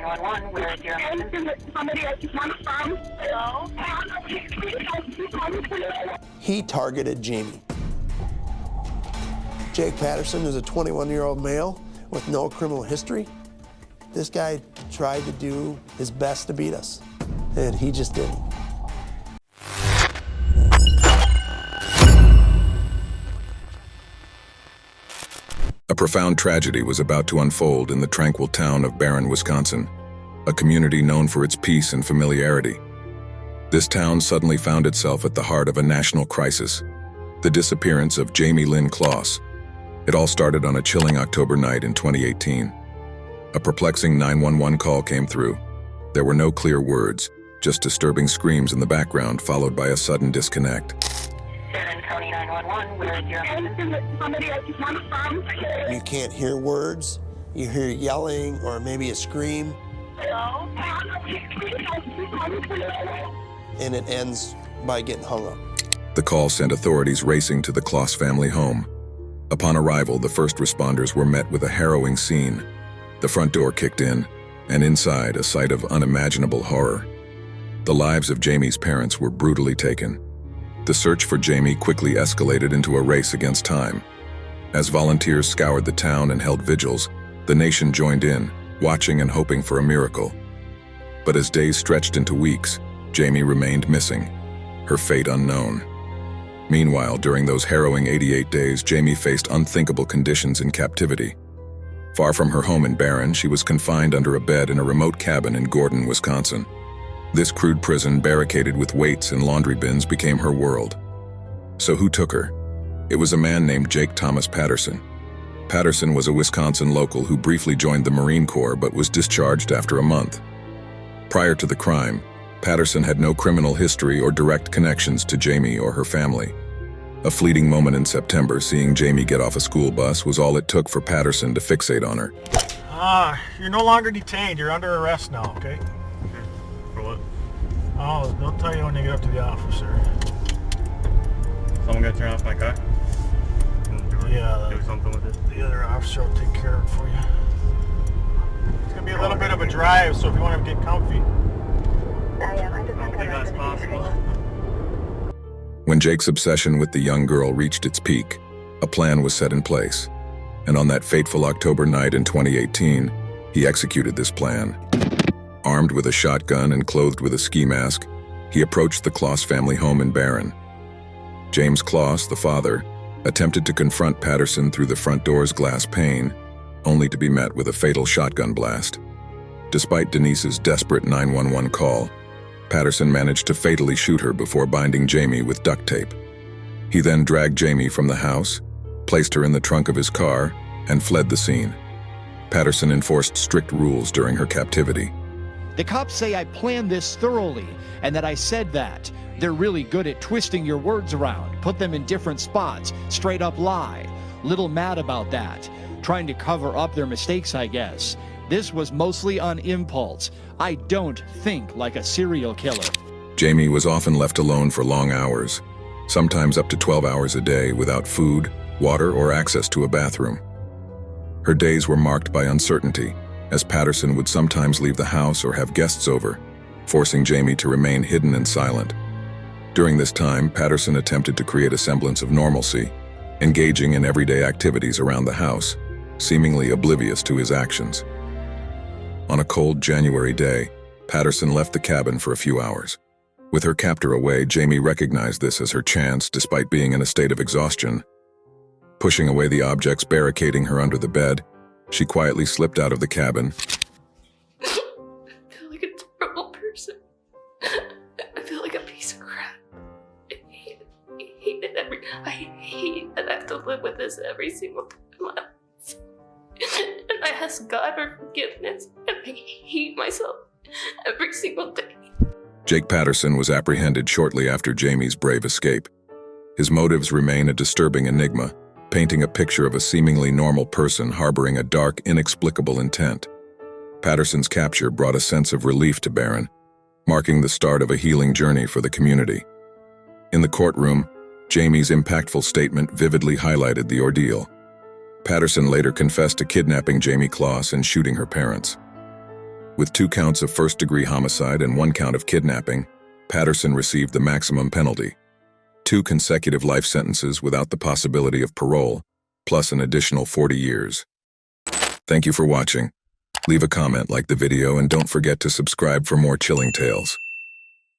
911, where is your emergency? Somebody I just want from. Hello? He targeted Jayme. Jake Patterson is a 21-year-old male with no criminal history. This guy tried to do his best to beat us, and he just didn't. A profound tragedy was about to unfold in the tranquil town of Barron, Wisconsin, a community known for its peace and familiarity. This town suddenly found itself at the heart of a national crisis, the disappearance of Jayme Lynn Kloss. It all started on a chilling October night in 2018. A perplexing 911 call came through. There were no clear words, just disturbing screams in the background followed by a sudden disconnect. County 911, where is your emergency? Somebody I just want from. You can't hear words, you hear yelling or maybe a scream, Hello? and it ends by getting hung up. The call sent authorities racing to the Kloss family home. Upon arrival, the first responders were met with a harrowing scene. The front door kicked in, and inside, a sight of unimaginable horror. The lives of Jayme's parents were brutally taken. The search for Jayme quickly escalated into a race against time. As volunteers scoured the town and held vigils, the nation joined in, watching and hoping for a miracle. But as days stretched into weeks, Jayme remained missing, her fate unknown. Meanwhile, during those harrowing 88 days, Jayme faced unthinkable conditions in captivity. Far from her home in Barron, she was confined under a bed in a remote cabin in Gordon, Wisconsin. This crude prison, barricaded with weights and laundry bins, became her world. So who took her? It was a man named Jake Thomas Patterson. Patterson was a Wisconsin local who briefly joined the Marine Corps but was discharged after a month. Prior to the crime, Patterson had no criminal history or direct connections to Jayme or her family. A fleeting moment in September, seeing Jayme get off a school bus, was all it took for Patterson to fixate on her. You're no longer detained. You're under arrest now, okay? For what? Oh, they'll tell you when you get up to the officer. Someone gonna turn off my car? Yeah, Do something with it? the other officer will take care of it for you. It's gonna be a little bit of a drive, so if you want to get comfy. I don't think that's possible. When Jake's obsession with the young girl reached its peak, a plan was set in place. And on that fateful October night in 2018, he executed this plan. Armed with a shotgun and clothed with a ski mask, he approached the Kloss family home in Barron. James Kloss, the father, attempted to confront Patterson through the front door's glass pane, only to be met with a fatal shotgun blast. Despite Denise's desperate 911 call, Patterson managed to fatally shoot her before binding Jayme with duct tape. He then dragged Jayme from the house, placed her in the trunk of his car, and fled the scene. Patterson enforced strict rules during her captivity. The cops say I planned this thoroughly and that I said that. They're really good at twisting your words around, put them in different spots, straight up lie. Little mad about that. Trying to cover up their mistakes, I guess. This was mostly on impulse. I don't think like a serial killer. Jayme was often left alone for long hours, sometimes up to 12 hours a day, without food, water, or access to a bathroom. Her days were marked by uncertainty, as Patterson would sometimes leave the house or have guests over, forcing Jayme to remain hidden and silent. During this time, Patterson attempted to create a semblance of normalcy, engaging in everyday activities around the house, seemingly oblivious to his actions. On a cold January day, Patterson left the cabin for a few hours. With her captor away, Jayme recognized this as her chance, despite being in a state of exhaustion. Pushing away the objects barricading her under the bed, she quietly slipped out of the cabin. I feel like a terrible person. I feel like a piece of crap. I hate that I have to live with this every single day of my life. And I ask God for forgiveness, and I hate myself every single day. Jake Patterson was apprehended shortly after Jayme's brave escape. His motives remain a disturbing enigma, painting a picture of a seemingly normal person harboring a dark, inexplicable intent. Patterson's capture brought a sense of relief to Barron, marking the start of a healing journey for the community. In the courtroom, Jayme's impactful statement vividly highlighted the ordeal. Patterson later confessed to kidnapping Jayme Kloss and shooting her parents. With 2 counts of first-degree homicide and 1 count of kidnapping, Patterson received the maximum penalty: 2 consecutive life sentences without the possibility of parole, plus an additional 40 years. Thank you for watching. Leave a comment, like the video, and don't forget to subscribe for more chilling tales.